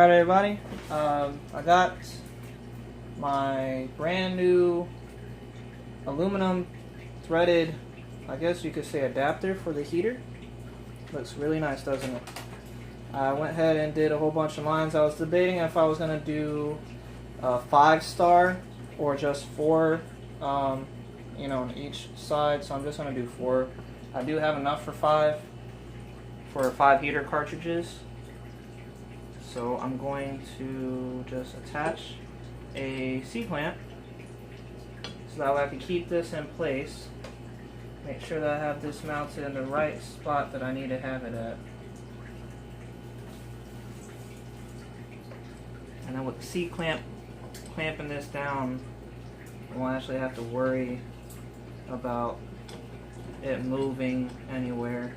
Alright everybody, I got my brand new aluminum threaded, I guess you could say, adapter for the heater. Looks really nice, doesn't it? I went ahead and did a whole bunch of lines. I was debating if I was going to do a 5-star or just 4, on each side, so I'm just going to do 4. I do have enough for 5 heater cartridges. So I'm going to just attach a C-clamp so that way I can keep this in place. Make sure that I have this mounted in the right spot that I need to have it at. And then with the C-clamp clamping this down, I won't actually have to worry about it moving anywhere.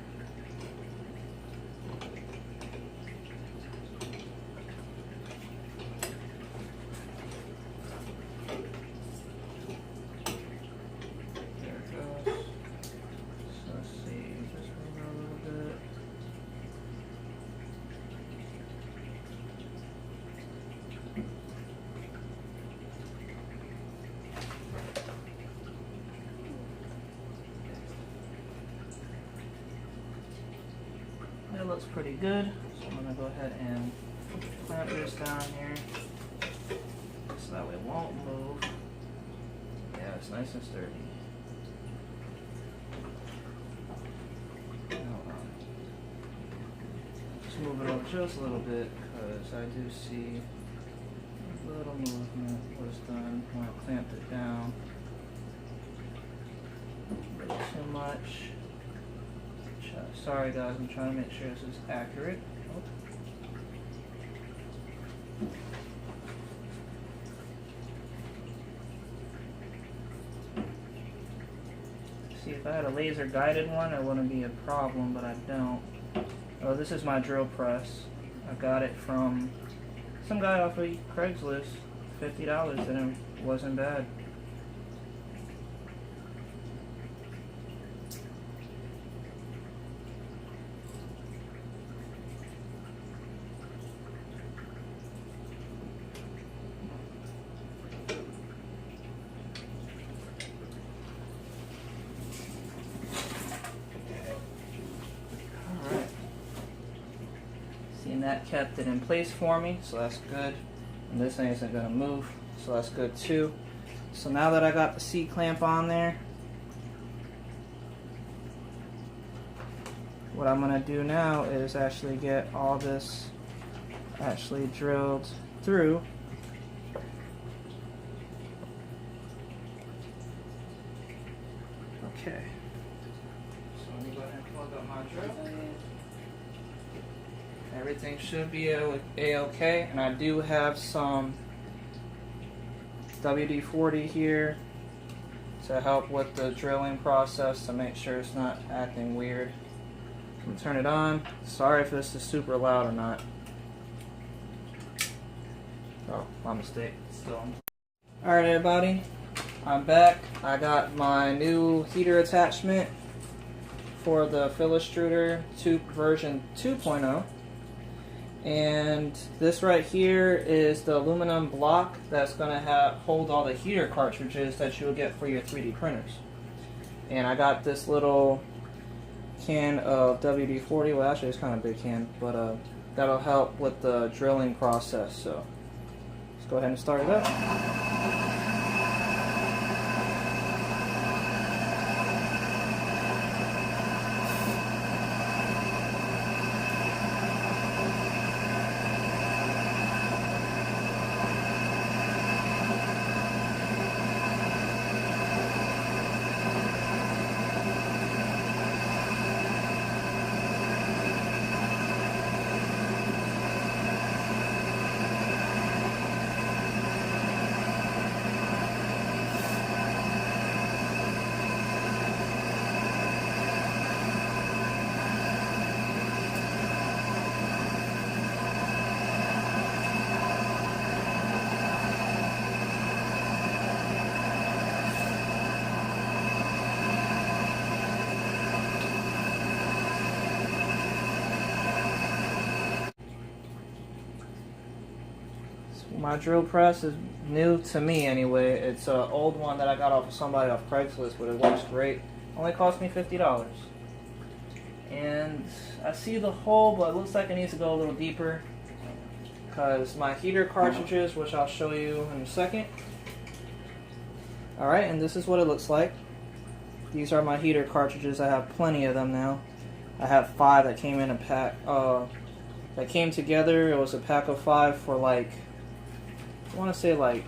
It looks pretty good, so I'm going to go ahead and clamp this down here so that way it won't move. Yeah, it's nice and sturdy. Just move it over just a little bit because I do see a little movement was done when I clamped it down. Too much. Sorry guys, I'm trying to make sure this is accurate. See, if I had a laser guided one, it wouldn't be a problem, but I don't. Oh, this is my drill press. I got it from some guy off of Craigslist, $50, and it wasn't bad. And that kept it in place for me, so that's good. And this thing isn't going to move, so that's good too. So now that I got the C-clamp on there, what I'm going to do now is actually get all this actually drilled through. Okay. So let me go ahead and plug up my drill. Everything should be a-okay, and I do have some WD-40 here to help with the drilling process to make sure it's not acting weird. I'm going to turn it on. Sorry if this is super loud or not. Oh, my mistake. Alright everybody, I'm back. I got my new heater attachment for the Filastruder version 2.0. And this right here is the aluminum block that's going to hold all the heater cartridges that you will get for your 3D printers. And I got this little can of WD-40. Well, actually it's kind of a big can, but that'll help with the drilling process. So let's go ahead and start it up. my drill press is new to me anyway. It's an old one that I got off of somebody off Craigslist, but it works great. Only cost me $50. And I see the hole, but it looks like it needs to go a little deeper because my heater cartridges, which I'll show you in a second. Alright, and this is what it looks like. These are my heater cartridges. I have plenty of them now. I have 5 that came in a pack. That came together. It was a pack of 5 for like, I want to say like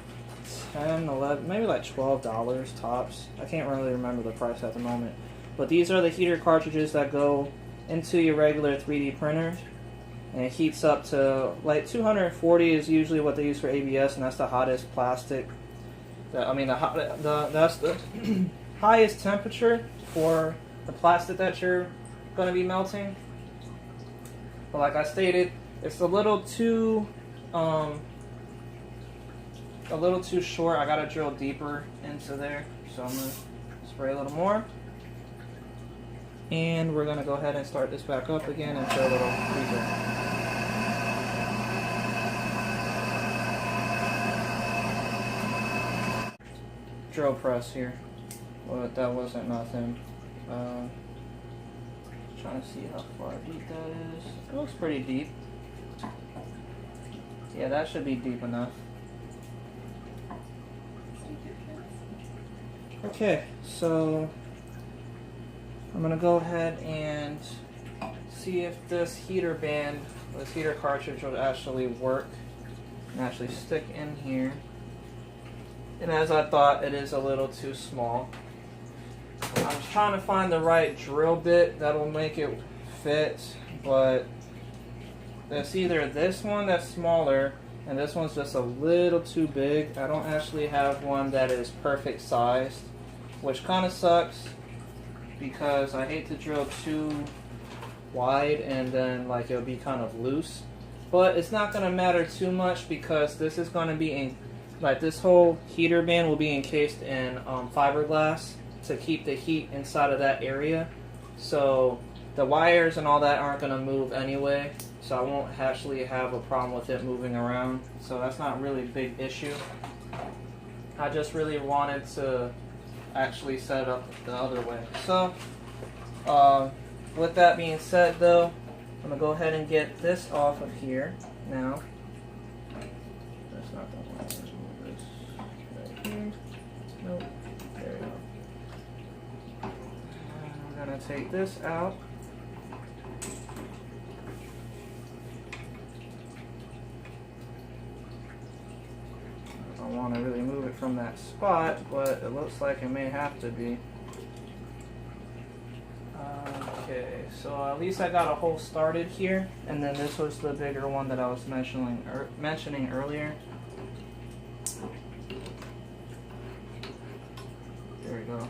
10, 11, maybe like $12 tops. I can't really remember the price at the moment. But these are the heater cartridges that go into your regular 3D printers. And it heats up to like 240 is usually what they use for ABS, and that's the hottest plastic. That's the highest temperature for the plastic that you're going to be melting. But like I stated, it's a little too short. I gotta drill deeper into there, so I'm gonna spray a little more, and we're gonna go ahead and start this back up again and show a little deeper. Drill press here, but that wasn't nothing. Trying to see how far deep that is. It looks pretty deep. Yeah, that should be deep enough. Okay, so I'm gonna go ahead and see if this heater band, this heater cartridge will actually work and actually stick in here. And as I thought, it is a little too small. I was trying to find the right drill bit that'll make it fit, but it's either this one that's smaller and this one's just a little too big. I don't actually have one that is perfect sized, which kind of sucks because I hate to drill too wide and then like it'll be kind of loose. But it's not going to matter too much because this is going to be in, like this whole heater band will be encased in fiberglass to keep the heat inside of that area. So the wires and all that aren't going to move anyway, so I won't actually have a problem with it moving around. So that's not really a big issue. I just really wanted to actually set it up the other way. So with that being said though, I'm going to go ahead and get this off of here now. That's not the one. Let's move this right here. Nope. There we go. I'm going to take this out. I don't want to really move it from that spot, but it looks like it may have to be. Okay, so at least I got a hole started here, and then this was the bigger one that I was mentioning earlier. There we go.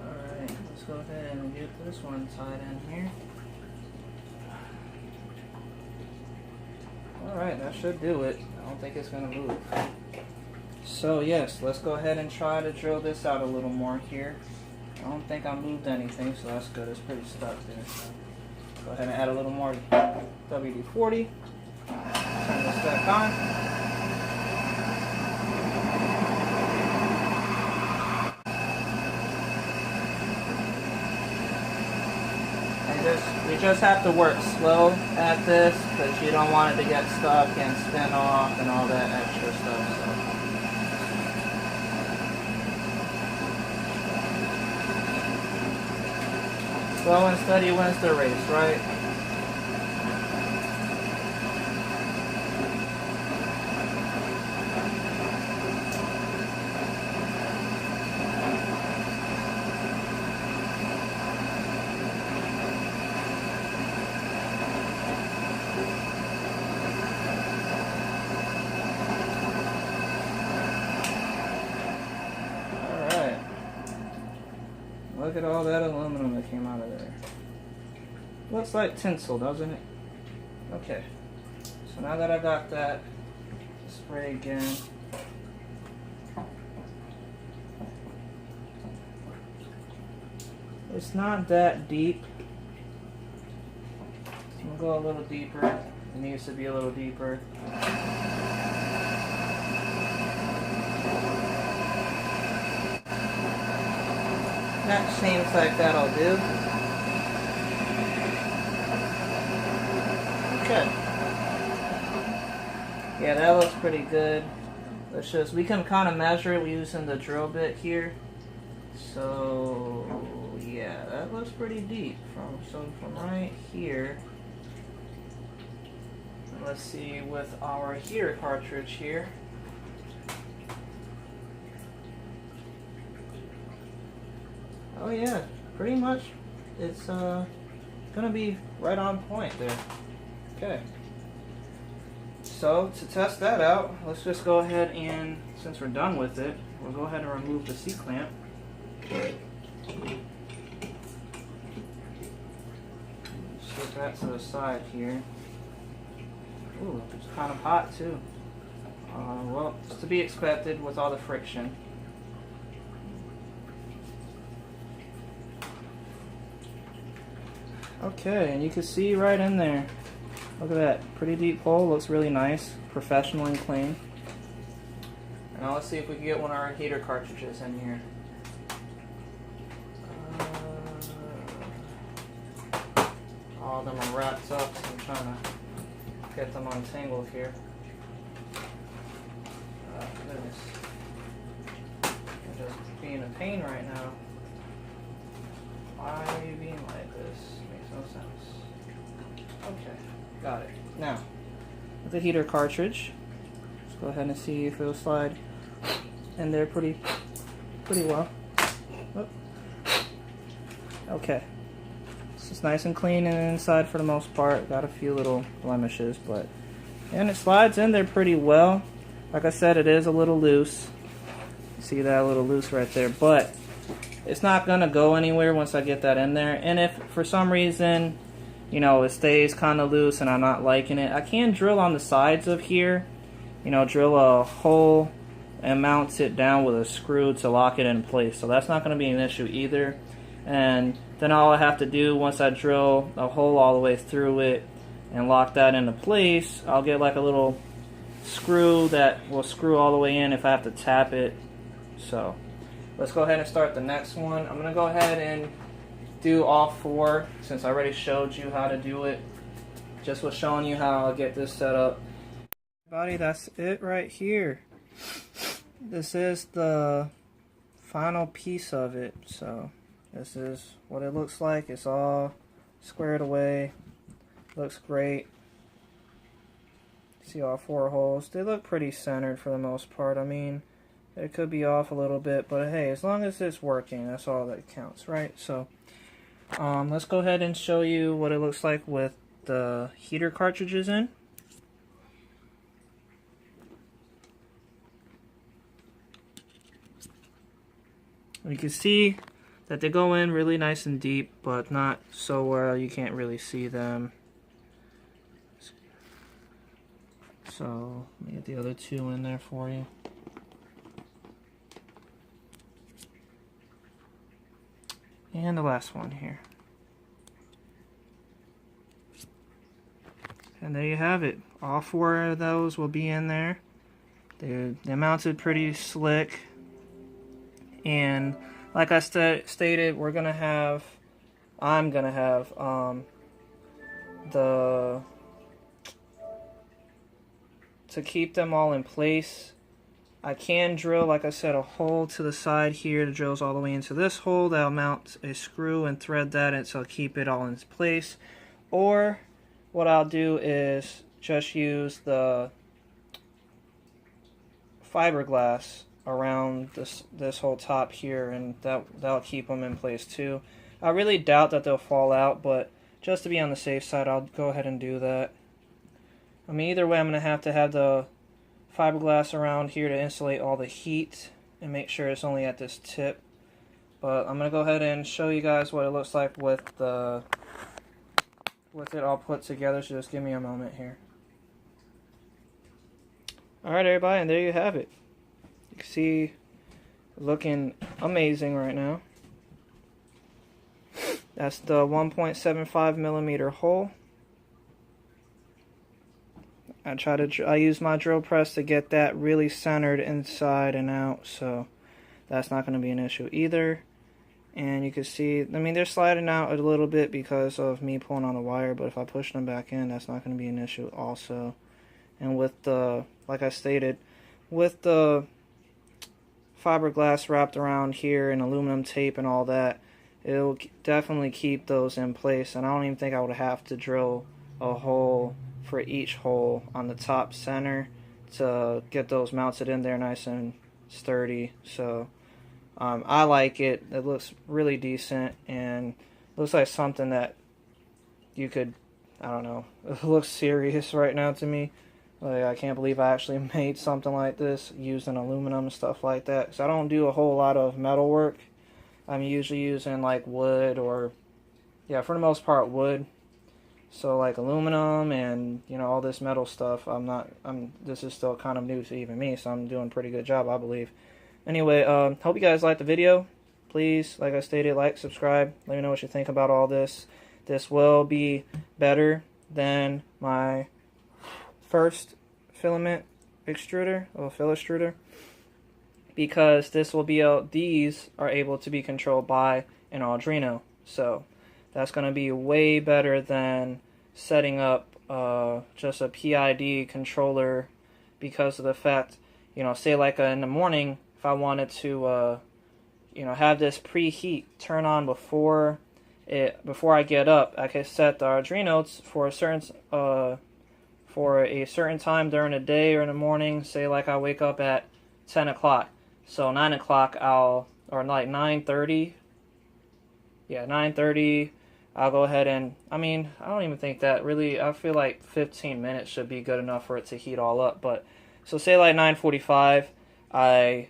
Alright, let's go ahead and get this one tied in here. Alright, that should do it. I don't think it's going to move. So yes, let's go ahead and try to drill this out a little more here. I don't think I moved anything, so that's good. It's pretty stuck there. So go ahead and add a little more WD-40. Turn this back on. You just have to work slow at this because you don't want it to get stuck and spin off and all that extra stuff. So. Slow and steady wins the race, right? Look at all that aluminum that came out of there. Looks like tinsel, doesn't it? Okay. So now that I got that, spray again. It's not that deep. We'll go a little deeper. It needs to be a little deeper. That seems like that'll do. Okay. Yeah, that looks pretty good. Let's just, we can kind of measure it using the drill bit here. So, yeah, that looks pretty deep. From right here. Let's see with our heater cartridge here. Oh yeah, pretty much it's gonna be right on point there. Okay. So to test that out, let's just go ahead and, since we're done with it, we'll go ahead and remove the C-clamp. Set that to the side here. Ooh, it's kind of hot too. Well, it's to be expected with all the friction. Okay, and you can see right in there. Look at that, pretty deep hole. Looks really nice, professional and clean. And now let's see if we can get one of our heater cartridges in here. All of them are wrapped up, so I'm trying to get them untangled here. Goodness. You're just being a pain right now. Why are you being like this? Makes no sense. Okay, got it. Now, with the heater cartridge, let's go ahead and see if it'll slide in there pretty well. Oh. Okay. It's nice and clean and inside for the most part. Got a few little blemishes, but and it slides in there pretty well. Like I said, it is a little loose. See that a little loose right there, but it's not gonna go anywhere once I get that in there. And if for some reason, you know, it stays kind of loose and I'm not liking it, I can drill on the sides of here. You know, drill a hole and mount it down with a screw to lock it in place. So that's not gonna be an issue either. And then all I have to do once I drill a hole all the way through it and lock that into place, I'll get like a little screw that will screw all the way in if I have to tap it. So let's go ahead and start the next one. I'm going to go ahead and do all four since I already showed you how to do it. Just was showing you how I'll get this set up. Everybody, that's it right here. This is the final piece of it. So this is what it looks like. It's all squared away. Looks great. See all four holes. They look pretty centered for the most part. I mean, it could be off a little bit, but hey, as long as it's working, that's all that counts, right? So, let's go ahead and show you what it looks like with the heater cartridges in. You can see that they go in really nice and deep, but not so where you can't really see them. So let me get the other two in there for you. And the last one here. And there you have it. All four of those will be in there. They're mounted pretty slick. And like I stated, I'm gonna have to keep them all in place. I can drill, like I said, a hole to the side here. It drills all the way into this hole. That'll mount a screw and thread that in, so I'll keep it all in place. Or what I'll do is just use the fiberglass around this whole top here, and that'll keep them in place too. I really doubt that they'll fall out, but just to be on the safe side, I'll go ahead and do that. I mean, either way, I'm going to have the fiberglass around here to insulate all the heat and make sure it's only at this tip. But I'm going to go ahead and show you guys what it looks like with it all put together, so just give me a moment here. Alright everybody, and there you have it. You can see looking amazing right now. That's the 1.75 millimeter hole. I use my drill press to get that really centered inside and out, so that's not going to be an issue either. And you can see, I mean, they're sliding out a little bit because of me pulling on the wire, but if I push them back in, that's not going to be an issue also. And with the, like I stated, with the fiberglass wrapped around here and aluminum tape and all that, it'll definitely keep those in place. And I don't even think I would have to drill a hole for each hole on the top center to get those mounted in there nice and sturdy. So I like it. It looks really decent and looks like something that you could, I don't know, it looks serious right now to me. Like, I can't believe I actually made something like this using aluminum and stuff like that. So I don't do a whole lot of metal work. I'm usually using like wood or, yeah, for the most part wood. So like aluminum and, you know, all this metal stuff, this is still kind of new to even me, so I'm doing a pretty good job, I believe. Anyway, hope you guys liked the video. Please, like I stated, like, subscribe. Let me know what you think about all this. This will be better than my first filament extruder, or Filastruder, because this will be these are able to be controlled by an Arduino. So that's going to be way better than setting up just a PID controller, because of the fact, you know, say like in the morning, if I wanted to, you know, have this preheat turn on before I get up, I can set the Arduino for a certain time during the day or in the morning. Say like I wake up at 10 o'clock, so 9 o'clock or like 9:30. Yeah, 9:30. I'll go ahead and, I mean, I don't even think that really, I feel like 15 minutes should be good enough for it to heat all up. But so say like 9:45, I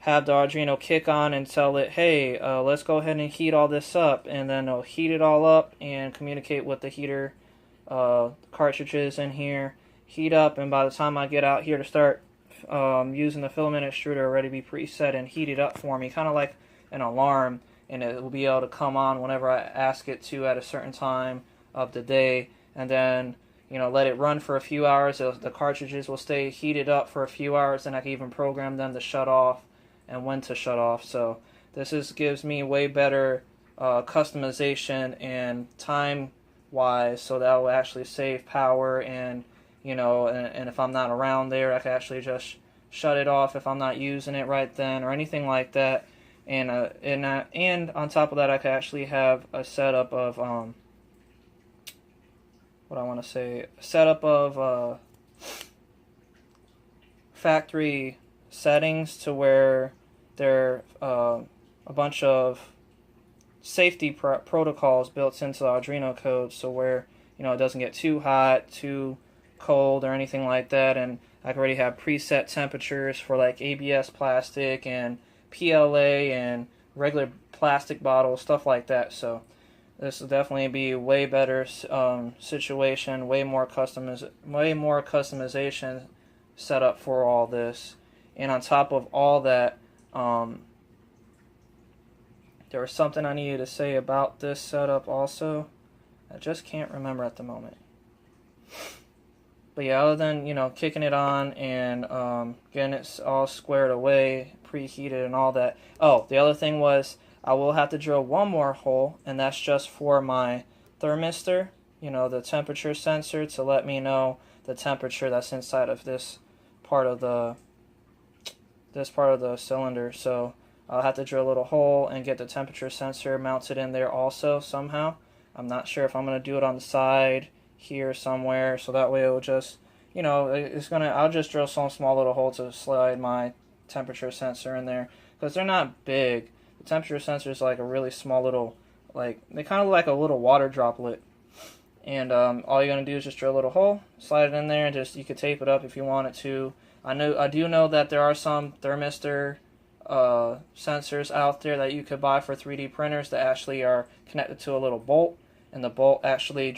have the Arduino kick on and tell it, hey, let's go ahead and heat all this up, and then it'll heat it all up and communicate with the heater cartridges in here, heat up, and by the time I get out here to start using the filament extruder, already be preset and heated up for me, kind of like an alarm, and it will be able to come on whenever I ask it to at a certain time of the day, and then, you know, let it run for a few hours. The cartridges will stay heated up for a few hours, and I can even program them to shut off and when to shut off. So this gives me way better customization and time wise, so that will actually save power, and, you know, and if I'm not around there, I can actually just shut it off if I'm not using it right then or anything like that. And on top of that, I could actually have a setup of factory settings, to where there are a bunch of safety protocols built into the Arduino code, so where, you know, it doesn't get too hot, too cold, or anything like that. And I can already have preset temperatures for like ABS plastic and PLA and regular plastic bottles, stuff like that. So this will definitely be a way better situation, way more customization set up for all this. And on top of all that, there was something I needed to say about this setup also. I just can't remember at the moment. But yeah, other than, you know, kicking it on and getting it all squared away, preheated and all that. Oh, the other thing was, I will have to drill one more hole, and that's just for my thermistor, you know, the temperature sensor, to let me know the temperature that's inside of this part of the cylinder. So I'll have to drill a little hole and get the temperature sensor mounted in there also somehow. I'm not sure if I'm going to do it on the side here somewhere, so that way it will just, you know, I'll just drill some small little hole to slide my temperature sensor in there, because they're not big. The temperature sensor is like a really small little, like, they kind of look like a little water droplet. And all you're going to do is just drill a little hole, slide it in there, and just, you could tape it up if you wanted to. I do know that there are some thermistor sensors out there that you could buy for 3D printers that actually are connected to a little bolt, and the bolt actually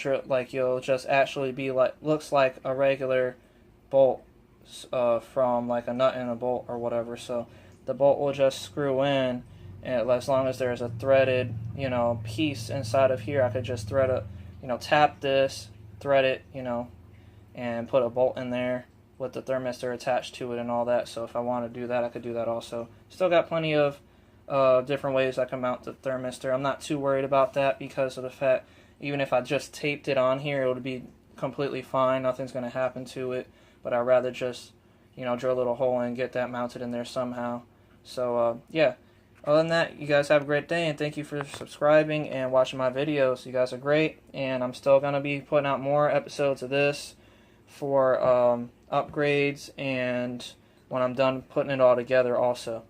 you'll just actually be like, looks like a regular bolt from like a nut in a bolt or whatever. So the bolt will just screw in, And as long as there's a threaded, you know, piece inside of here, I could just thread a, you know, tap this, thread it, you know, and put a bolt in there with the thermistor attached to it and all that. So if I want to do that, I could do that also. Still got plenty of different ways I can mount the thermistor. I'm not too worried about that because of the fact, even if I just taped it on here, it would be completely fine. Nothing's going to happen to it. But I'd rather just, you know, drill a little hole and get that mounted in there somehow. So, yeah. Other than that, you guys have a great day, and thank you for subscribing and watching my videos. You guys are great, and I'm still going to be putting out more episodes of this for upgrades and when I'm done putting it all together also.